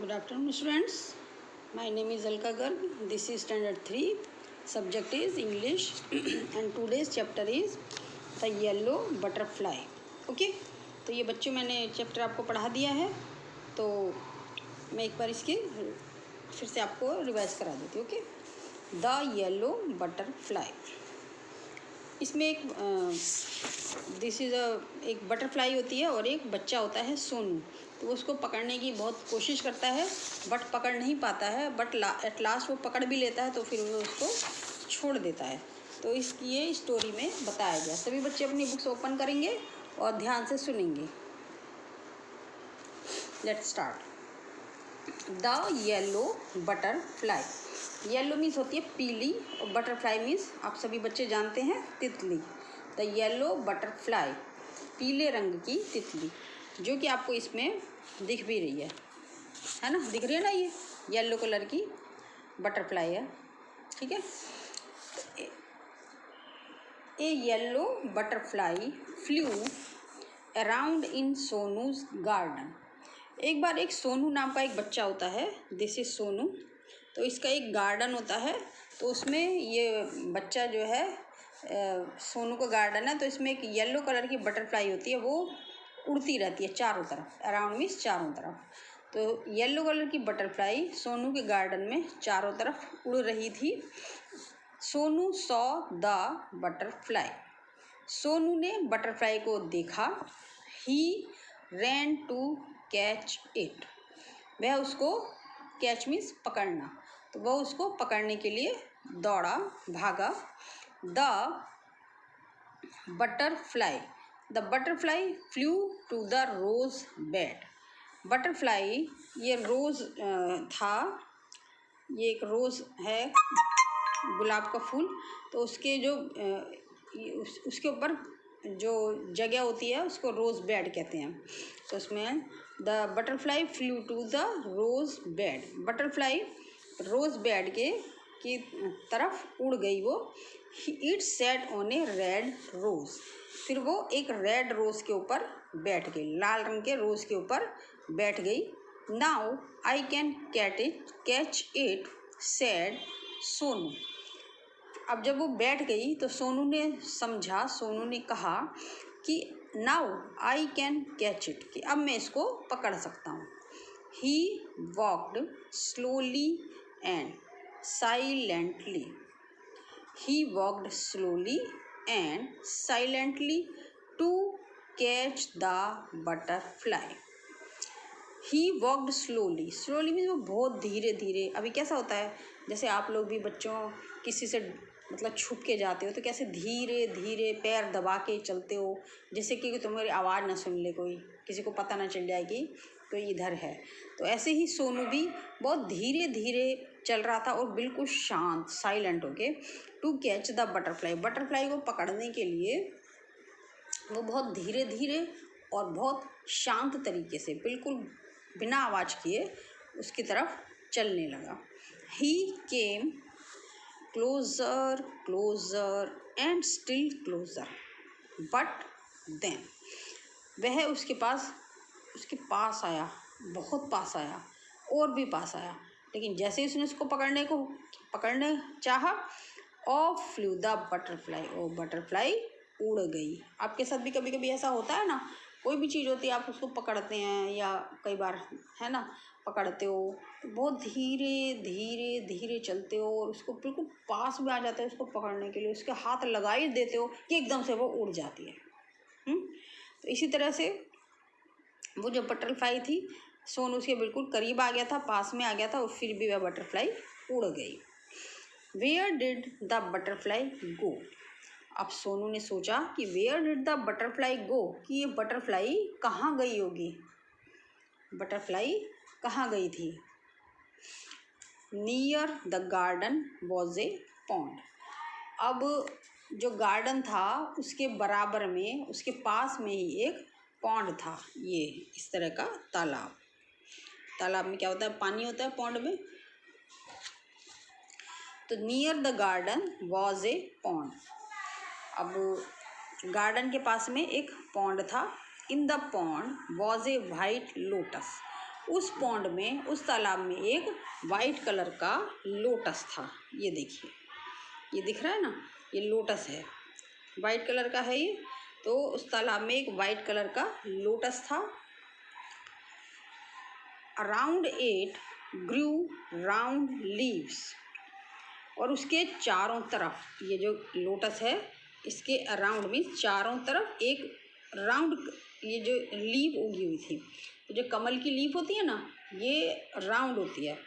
Good afternoon, students. My name is Alka Garg. This is standard 3. Subject is English and today's chapter is the yellow butterfly. Okay? तो ये बच्चों मैंने chapter आपको पढ़ा दिया है, तो मैं एक बार इसके फिर से आपको रिवाइज करा देती हूँ. ओके? The yellow butterfly. इसमें एक बटरफ्लाई होती है और एक बच्चा होता है सोनू. तो वो उसको पकड़ने की बहुत कोशिश करता है बट पकड़ नहीं पाता है, बट एट लास्ट वो पकड़ भी लेता है, तो फिर वो उसको छोड़ देता है. तो इसकी ये स्टोरी में बताया गया. सभी बच्चे अपनी बुक्स ओपन करेंगे और ध्यान से सुनेंगे. Let's start. The yellow butterfly. Yellow means होती है पीली और बटरफ्लाई मीन्स आप सभी बच्चे जानते हैं तितली. द येलो बटरफ्लाई, पीले रंग की तितली, जो कि आपको इसमें दिख भी रही है ना. दिख रही है ना, ये येलो कलर की बटरफ्लाई है. ठीक है. A yellow butterfly flew around in Sonu's garden. एक बार एक सोनू नाम का एक बच्चा होता है. This is Sonu. तो इसका एक गार्डन होता है, तो उसमें ये बच्चा जो है सोनू का गार्डन है, तो इसमें एक येलो कलर की बटरफ्लाई होती है. वो उड़ती रहती है चारों तरफ. अराउंड मीन्स चारों तरफ. तो येलो कलर की बटरफ्लाई सोनू के गार्डन में चारों तरफ उड़ रही थी. Sonu saw the butterfly. Sonu ने बटरफ्लाई को देखा. ही रैन टू कैच इट. वह उसको, कैच मीन्स पकड़ना, तो वह उसको पकड़ने के लिए दौड़ा, भागा. The butterfly flew to the rose bed. Butterfly, ये रोज़ था, ये एक रोज़ है, गुलाब का फूल. तो उसके जो उसके ऊपर जो जगह होती है उसको रोज़ बेड कहते हैं. तो उसमें the butterfly flew to the rose bed. Butterfly rose bed की तरफ उड़ गई वो. It set on a red rose. फिर वो एक रेड रोज़ के ऊपर बैठ गई, लाल रंग के रोज़ के ऊपर बैठ गई. Now I can catch it said Sonu. अब जब वो बैठ गई तो सोनू ने समझा, सोनू ने कहा कि now I can catch it, कि अब मैं इसको पकड़ सकता हूँ. He walked slowly and silently. He walked slowly and silently to catch the butterfly. He walked slowly. Slowly means वो बहुत धीरे धीरे. अभी कैसा होता है, जैसे आप लोग भी बच्चों किसी से मतलब छुप के जाते हो तो कैसे धीरे धीरे पैर दबा के चलते हो, जैसे कि तुम्हारी आवाज़ ना सुन ले कोई, किसी को पता ना चल जाए कि कोई इधर है. तो ऐसे ही सोनू भी बहुत धीरे धीरे चल रहा था और बिल्कुल शांत, साइलेंट होके. To catch the butterfly. Butterfly को पकड़ने के लिए वो बहुत धीरे धीरे और बहुत शांत तरीके से, बिल्कुल बिना आवाज़ किए उसकी तरफ चलने लगा. He came closer closer and still closer. But then, वह उसके पास आया, बहुत पास आया और भी पास आया. लेकिन जैसे ही उसने उसको पकड़ने चाहा, off flew the butterfly. Oh butterfly उड़ गई. आपके साथ भी कभी कभी ऐसा होता है ना, कोई भी चीज़ होती है आप उसको पकड़ते हैं या कई बार है ना पकड़ते हो, तो बहुत धीरे धीरे धीरे चलते हो और उसको बिल्कुल पास में आ जाता है उसको पकड़ने के लिए, उसके हाथ लगा ही देते हो कि एकदम से वो उड़ जाती है. तो इसी तरह से वो जो बटरफ्लाई थी, सोनू उसके बिल्कुल करीब आ गया था, पास में आ गया था, और फिर भी वह बटरफ्लाई उड़ गई. वेयर डिड द बटरफ्लाई गो. अब सोनू ने सोचा कि वेयर डिड द बटरफ्लाई गो, कि ये बटरफ्लाई कहाँ गई होगी. बटरफ्लाई कहाँ गई थी. Near the garden was a pond. अब जो गार्डन था उसके बराबर में, उसके पास में ही एक पॉन्ड था. ये इस तरह का तालाब. तालाब में क्या होता है, पानी होता है पॉन्ड में. तो near the garden was a pond. अब गार्डन के पास में एक पॉन्ड था. In the pond was a white lotus. उस पॉन्ड में, उस तालाब में एक वाइट कलर का लोटस था। ये देखिए, ये दिख रहा है ना, ये लोटस है, वाइट कलर का है ये। तो उस तालाब में एक वाइट कलर का लोटस था। Around it grew round leaves, और उसके चारों तरफ, ये जो लोटस है इसके अराउंड में चारों तरफ एक राउंड, ये जो लीव उगी हुई थी, तो जो कमल की लीफ होती है ना, ये राउंड होती है,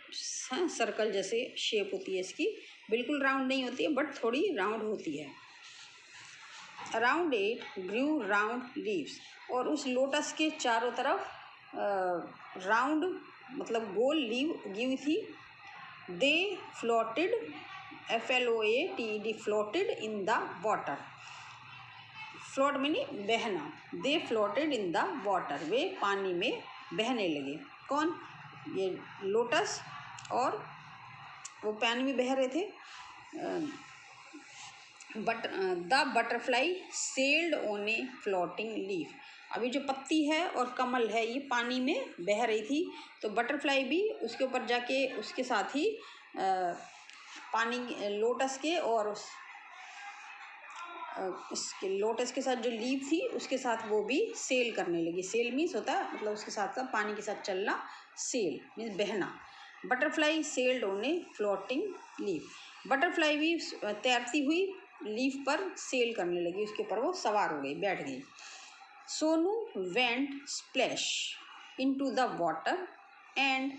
सर्कल जैसे शेप होती है इसकी, बिल्कुल राउंड नहीं होती है बट थोड़ी राउंड होती है। Around it grew round leaves, और उस लोटस के चारों तरफ राउंड मतलब गोल लीव उगी हुई थी। They floated, FLOATED, floated in the water. Float means बहना। They floated in the water, वे पानी में बहने लगे। कौन? ये लोटस, और वो पानी में बह रहे थे। The butterfly sailed on a floating leaf. अभी जो पत्ती है और कमल है ये पानी में बह रही थी, तो बटरफ्लाई भी उसके ऊपर जाके उसके साथ ही पानी, लोटस के और इसके लोटस के साथ जो लीव थी उसके साथ वो भी सेल करने लगी। सेल मीन्स होता है मतलब उसके साथ साथ पानी के साथ चलना, सेल मीन्स बहना। Butterfly sailed on a floating leaf, butterfly भी तैरती हुई लीफ पर सेल करने लगी, उसके ऊपर वो सवार हो गई, बैठ गई। Sonu went splash into the water end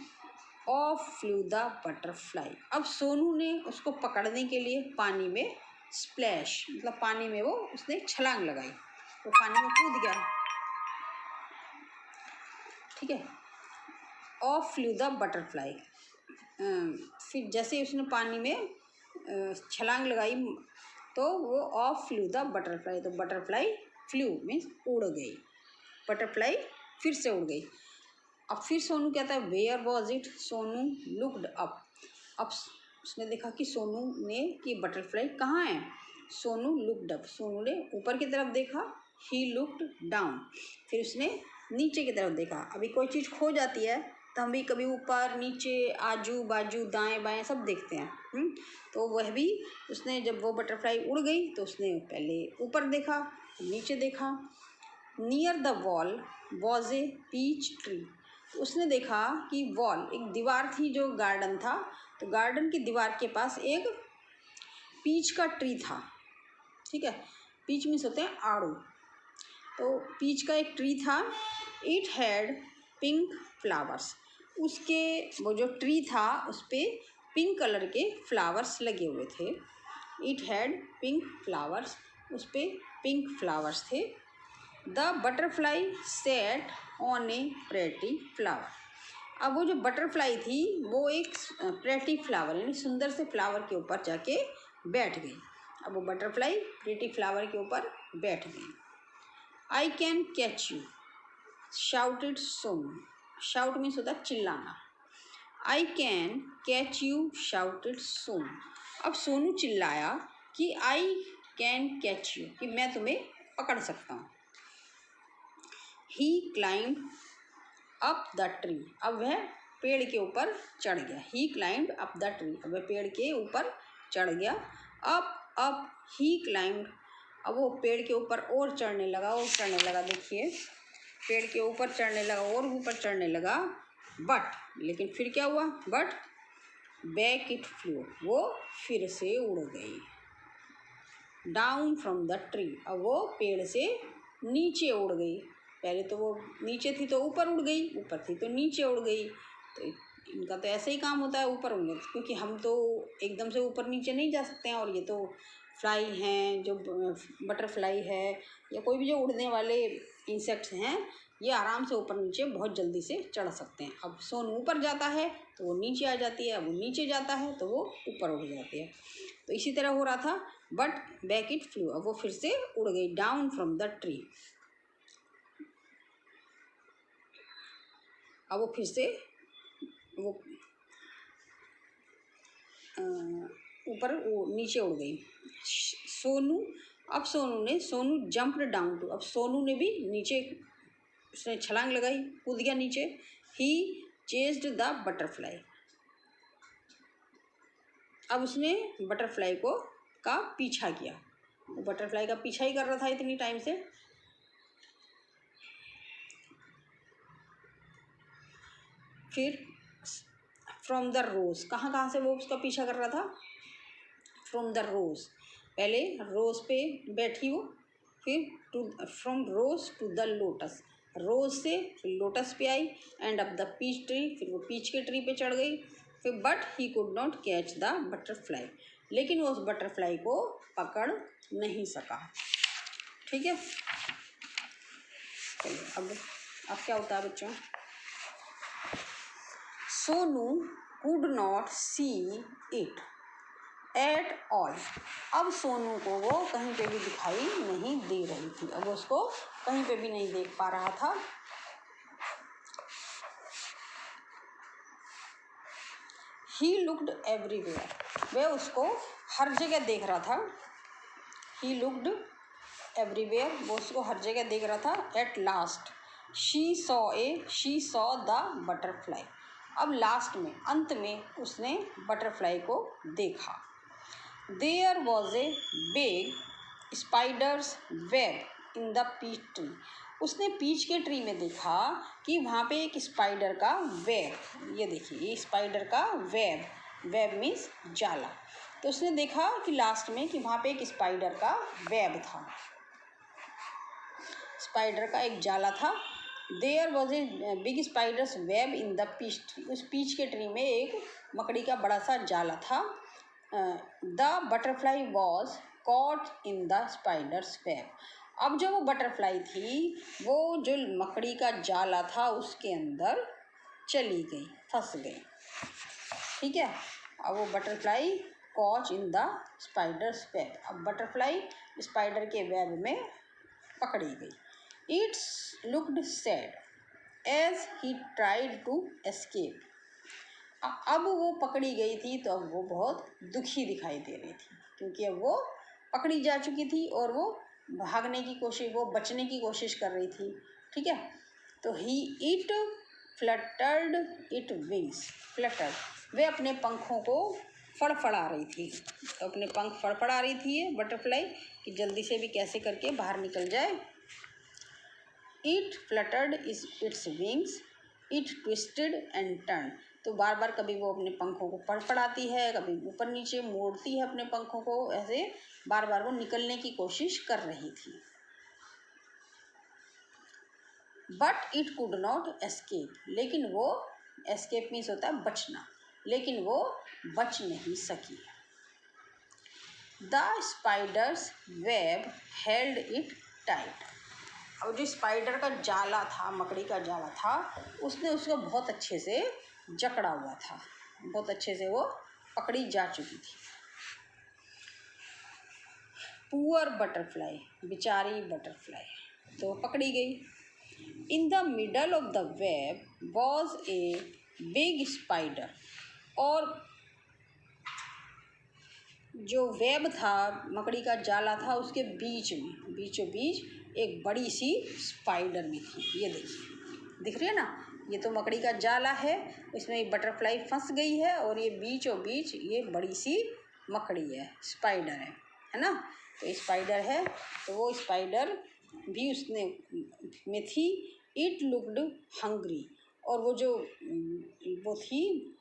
of flew the butterfly. अब सोनू ने उसको पकड़ने के लिए पानी में स्प्लैश मतलब पानी में वो उसने छलांग लगाई, तो पानी में कूद गया, ठीक है। ऑफ फ्लू द बटरफ्लाई, फिर जैसे उसने पानी में छलांग लगाई तो वो ऑफ फ्लू द बटरफ्लाई, तो बटरफ्लाई फ्लू मीन्स उड़ गई, बटरफ्लाई फिर से उड़ गई। अब फिर सोनू कहता है where was it, Sonu looked up. अब उसने देखा कि सोनू ने कि बटरफ्लाई कहाँ है। सोनू लुक्ड अप, सोनू ने ऊपर की तरफ देखा। ही लुक्ड डाउन, फिर उसने नीचे की तरफ देखा। अभी कोई चीज़ खो जाती है तो हम भी कभी ऊपर नीचे आजू बाजू दाएं बाएं सब देखते हैं। तो वह भी उसने, जब वो बटरफ्लाई उड़ गई तो उसने पहले ऊपर देखा, नीचे देखा। Near the wall was a peach tree, उसने देखा कि वॉल एक दीवार थी, जो गार्डन था, तो गार्डन की दीवार के पास एक पीच का ट्री था, ठीक है। पीच मीन्स होते हैं आड़ू, तो पीच का एक ट्री था। इट हैड पिंक फ्लावर्स, उसके वो जो ट्री था उस पर पिंक कलर के फ्लावर्स लगे हुए थे। इट हैड पिंक फ्लावर्स, उस पर पिंक फ्लावर्स थे। The butterfly set on A pretty flower, अब वो जो बटरफ्लाई थी वो एक प्रेटी फ्लावर यानी सुंदर से फ्लावर के ऊपर जाके बैठ गई। अब वो बटरफ्लाई प्रेटी फ्लावर के ऊपर बैठ गई। आई can catch you shouted Sonu, shout means होता है चिल्लाना। आई can catch you shouted Sonu, अब सोनू चिल्लाया कि आई कैन कैच यू, कि मैं तुम्हें पकड़ सकता हूँ। ही क्लाइंब अप द ट्री, अब वह पेड़ के ऊपर चढ़ गया। ही क्लाइंब अप द ट्री, अब वह पेड़ के ऊपर चढ़ गया। अप ही क्लाइंब, अब वो पेड़ के ऊपर और चढ़ने लगा, और चढ़ने लगा। देखिए पेड़ के ऊपर चढ़ने लगा और ऊपर चढ़ने लगा, बट लेकिन फिर क्या हुआ, बट बैक इट फ्लू, वो फिर से उड़ गई। डाउन फ्रॉम द ट्री, अब वो पेड़ से नीचे उड़ गई। पहले तो वो नीचे थी तो ऊपर उड़ गई, ऊपर थी तो नीचे उड़ गई। तो इनका तो ऐसे ही काम होता है, ऊपर उड़ने, क्योंकि हम तो एकदम से ऊपर नीचे नहीं जा सकते हैं, और ये तो फ्लाई हैं, जो बटरफ्लाई है या कोई भी जो उड़ने वाले इंसेक्ट्स हैं, ये आराम से ऊपर नीचे बहुत जल्दी से चढ़ सकते हैं। अब सोनू ऊपर जाता है तो वो नीचे आ जाती है, वो नीचे जाता है तो वो ऊपर उड़ जाती है। तो इसी तरह हो रहा था, बट बैक इट फ्लू, अब वो फिर से उड़ गई। डाउन फ्रॉम द ट्री, अब वो फिर से वो ऊपर नीचे उड़ गई। सोनू, अब सोनू जंप्ड डाउन टू, अब सोनू ने भी नीचे, उसने छलांग लगाई, कूद गया नीचे। ही चेस्ड द बटरफ्लाई। अब उसने बटरफ्लाई का पीछा किया। वो बटरफ्लाई का पीछा ही कर रहा था इतनी टाइम से। फिर फ्रॉम द रोज, कहाँ कहाँ से वो उसका पीछा कर रहा था? फ्रॉम द रोज, पहले रोज पे बैठी वो, फिर to from rose to the lotus, rose से फिर लोटस पे आई, and up the peach tree, फिर वो पीच के ट्री पे चढ़ गई। फिर but he could not catch the butterfly, लेकिन वो उस बटरफ्लाई को पकड़ नहीं सका। ठीक है, चलिए अब क्या होता है बच्चों? Sonu could not see it at all. अब सोनू को वो कहीं पे भी दिखाई नहीं दे रही थी, अब उसको कहीं पे भी नहीं देख पा रहा था। ही लुक्ड एवरीवेयर, वह उसको हर जगह देख रहा था। ही लुक्ड एवरीवेयर, वो उसको हर जगह देख रहा था। At last she saw the butterfly, अब लास्ट में, अंत में उसने बटरफ्लाई को देखा। There was a big spider's web in the peach tree, उसने पीच के ट्री में देखा कि वहाँ पे एक स्पाइडर का वेब, ये देखिए स्पाइडर का वेब, वेब मीन्स जाला। तो उसने देखा कि लास्ट में कि वहाँ पे एक स्पाइडर का वेब था, स्पाइडर का एक जाला था। There was a big spider's web in the peach tree, उस पीच के ट्री में एक मकड़ी का बड़ा सा जाला था। The butterfly was caught in the spider's web, अब जो वो बटरफ्लाई थी वो जो मकड़ी का जाला था उसके अंदर चली गई, फंस गई। ठीक है, अब वो butterfly caught in the spider's web, अब बटरफ्लाई स्पाइडर के वेब में पकड़ी गई। It's looked sad as he tried to escape, अब वो पकड़ी गई थी तो अब वो बहुत दुखी दिखाई दे रही थी, क्योंकि अब वो पकड़ी जा चुकी थी और वो भागने की कोशिश, वो बचने की कोशिश कर रही थी। ठीक है, तो it fluttered it wings, fluttered, वे अपने पंखों को फड़फड़ा रही थी, तो अपने पंख फड़फड़ा रही थी ये बटरफ्लाई कि जल्दी से भी कैसे करके बाहर निकल जाए। It fluttered its wings, it twisted and turn, तो बार बार कभी वो अपने पंखों को फड़फड़ाती है, कभी ऊपर नीचे मोड़ती है अपने पंखों को, ऐसे बार बार वो निकलने की कोशिश कर रही थी। But it could not escape, लेकिन वो, एस्केप मीन्स होता है बचना, लेकिन वो बच नहीं सकी। The spider's web held it tight, और जो स्पाइडर का जाला था, मकड़ी का जाला था, उसने उसको बहुत अच्छे से जकड़ा हुआ था, बहुत अच्छे से वो पकड़ी जा चुकी थी। पुअर बटरफ्लाई, बेचारी बटरफ्लाई, तो पकड़ी गई। In the middle of the web was a big spider, और जो वेब था, मकड़ी का जाला था, उसके बीच में, बीचों बीच एक बड़ी सी स्पाइडर भी थी। ये देखिए, दिख रही है ना, ये तो मकड़ी का जाला है, इसमें बटरफ्लाई फंस गई है, और ये बीचों बीच ये बड़ी सी मकड़ी है, स्पाइडर है ना। तो स्पाइडर है, तो वो स्पाइडर भी उसने में थी। इट लुक्ड हंग्री, और वो जो वो थी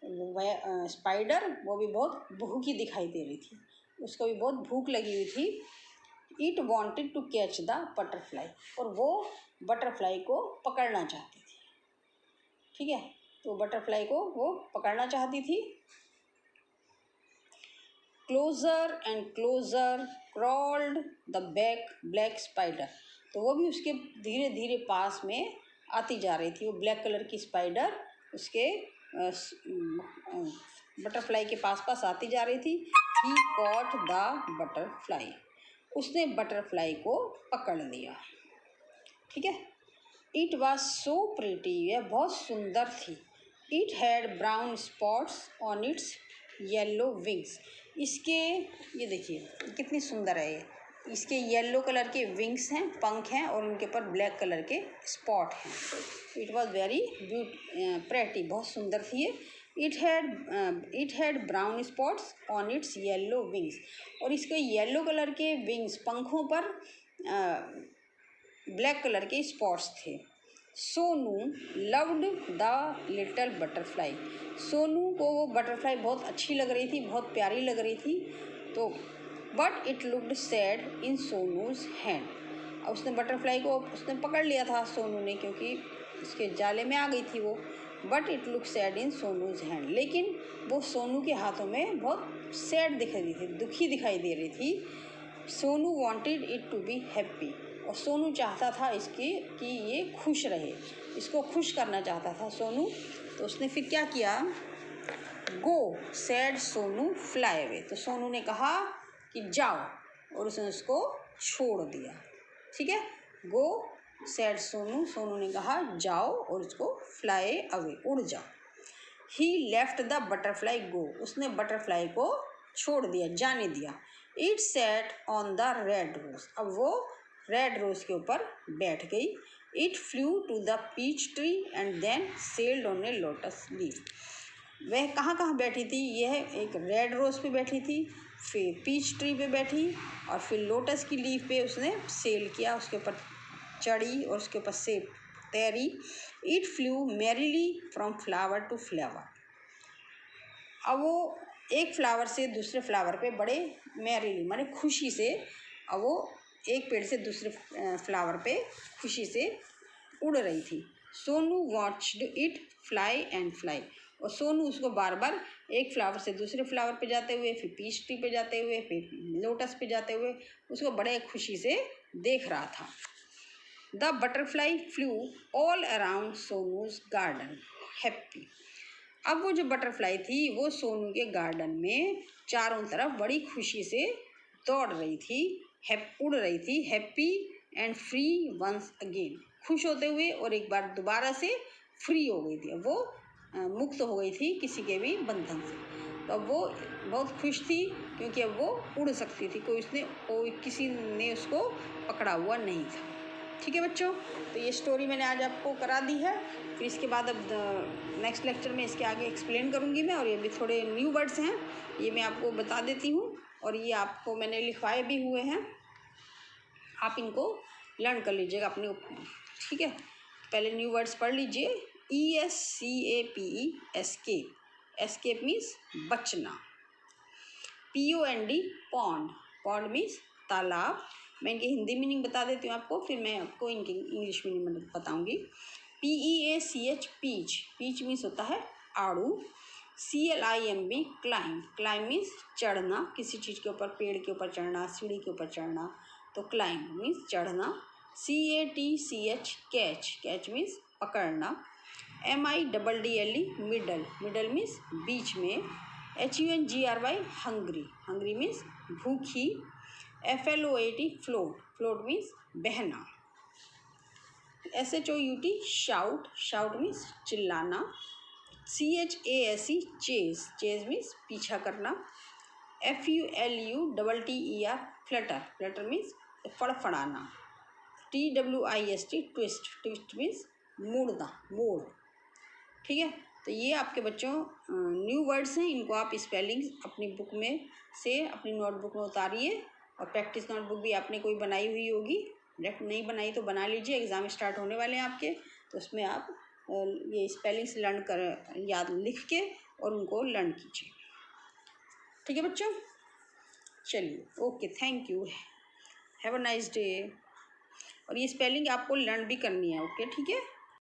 स्पाइडर, वो भी बहुत भूखी दिखाई दे रही थी, उसको भी बहुत भूख लगी हुई थी। It wanted to catch the butterfly, और वो बटरफ्लाई को पकड़ना चाहती थी। ठीक है, तो बटरफ्लाई को वो पकड़ना चाहती थी। Closer and closer crawled the black spider, तो वो भी उसके धीरे धीरे पास में आती जा रही थी। वो ब्लैक कलर की स्पाइडर उसके बटरफ्लाई के पास पास आती जा रही थी। ही कॉट द बटरफ्लाई, उसने बटरफ्लाई को पकड़ लिया। ठीक है, इट वॉज सो प्रिटी, यह बहुत सुंदर थी। It had brown spots on it's yellow wings, इसके, ये देखिए कितनी सुंदर है ये, इसके येलो कलर के विंग्स हैं, पंख हैं, और उनके ऊपर ब्लैक कलर के स्पॉट हैं। इट वॉज वेरी प्रेटी, बहुत सुंदर थी ये। It had brown spots on it's yellow wings, और इसके येलो कलर के विंग्स, पंखों पर ब्लैक कलर के स्पॉट्स थे। Sonu loved the little butterfly, Sonu को वो बटरफ्लाई बहुत अच्छी लग रही थी, बहुत प्यारी लग रही थी। तो but it looked sad in सोनूज hand, अब उसने बटरफ्लाई को उसने पकड़ लिया था सोनू ने, क्योंकि उसके जाले में आ गई थी वो। But it look sad in सोनूज hand, लेकिन वो सोनू के हाथों में बहुत सैड दिख रही थी, दुखी दिखाई दे रही थी। Sonu wanted it to be happy, और सोनू चाहता था इसकी कि ये खुश रहे, इसको खुश करना चाहता था सोनू। तो उसने फिर क्या किया, गो सैड सोनू फ्लाई अवे, तो सोनू ने कहा कि जाओ, और उसने उसको छोड़ दिया। ठीक है, गो सैड सोनू, सोनू ने कहा जाओ और उसको फ्लाई अवे, उड़ जाओ। He left the butterfly go, उसने बटरफ्लाई को छोड़ दिया, जाने दिया। It sat on the red rose, अब वो रेड रोज के ऊपर बैठ गई। It flew to the peach tree and then sailed on a lotus leaf, वह कहाँ कहाँ बैठी थी, यह एक रेड रोज पे बैठी थी, फिर पीच ट्री पे बैठी, और फिर लोटस की लीफ पे उसने सेल किया, उसके ऊपर चढ़ी और उसके ऊपर से तैरी। It flew merrily from flower to flower, अब वो एक फ्लावर से दूसरे फ्लावर पे बड़े मैरीली माने खुशी से, अब वो एक पेड़ से दूसरे फ्लावर पे खुशी से उड़ रही थी। Sonu watched it fly and fly, और सोनू उसको बार बार एक फ्लावर से दूसरे फ्लावर पे जाते हुए, फिर पीच ट्री पे जाते हुए, फिर लोटस पे जाते हुए उसको बड़े खुशी से देख रहा था। The butterfly flu all around सोनूज garden happy, अब वो जो बटरफ्लाई थी वो सोनू के गार्डन में चारों तरफ बड़ी खुशी से दौड़ रही थी, उड़ रही थी, happy and free once again, खुश होते हुए और एक बार दोबारा से फ्री हो गई थी, वो मुक्त हो गई थी किसी के भी बंधन से। तो अब वो बहुत खुश थी क्योंकि अब वो उड़ सकती थी, कोई किसी ने उसको पकड़ा हुआ नहीं था। ठीक है बच्चों, तो ये स्टोरी मैंने आज आपको करा दी है, फिर इसके बाद अब नेक्स्ट लेक्चर में इसके आगे एक्सप्लेन करूँगी मैं, और ये भी थोड़े न्यू वर्ड्स हैं, ये मैं आपको बता देती हूँ, और ये आपको मैंने लिखवाए भी हुए हैं, आप इनको लर्न कर लीजिएगा अपने ऊपर। ठीक है, पहले न्यू वर्ड्स पढ़ लीजिए। ESCAPE एस्केप, एस्केप मीन्स बचना। POND पॉन्ड, पॉन्ड मीन्स तालाब, मैं इनकी हिंदी मीनिंग बता देती हूँ आपको, फिर मैं आपको इनकी इंग्लिश मीनिंग बताऊँगी। PEACH पीच, पीच मीन्स होता है आड़ू। CLIMB क्लाइंब, क्लाइंब मीन्स चढ़ना, किसी चीज़ के ऊपर, पेड़ के ऊपर चढ़ना, सीढ़ी के ऊपर चढ़ना, तो क्लाइंब मीन्स चढ़ना। CATCH कैच, कैच मीन्स पकड़ना। MIDDLE मिडल, मिडल मीन्स बीच में। HUNGRY हंग्री, हंग्री मीन्स भूखी। FLOAT फ्लोट, फ्लोट मीन्स बहना। SHOUT शाउट, शाउट मीन्स चिल्लाना। CHASE चेज, चेज मीन्स पीछा करना। FULUTTER फ्लटर, फ्लटर मीन्स फड़फड़ाना। TWIST ट्विस्ट, ट्विस्ट मीन्स मुड़ना, मोड़। ठीक है, तो ये आपके बच्चों न्यू वर्ड्स हैं, इनको आप स्पेलिंग अपनी बुक में से अपनी नोटबुक में उतारिए, और प्रैक्टिस नोटबुक भी आपने कोई बनाई हुई होगी, डायरेक्ट नहीं बनाई तो बना लीजिए, एग्ज़ाम स्टार्ट होने वाले हैं आपके, तो उसमें आप ये स्पेलिंग्स लर्न कर याद लिख के और उनको लर्न कीजिए। ठीक है बच्चों, चलिए okay, thank you, have a nice day. और ये स्पेलिंग आपको लर्न भी करनी है, ओके ठीक है।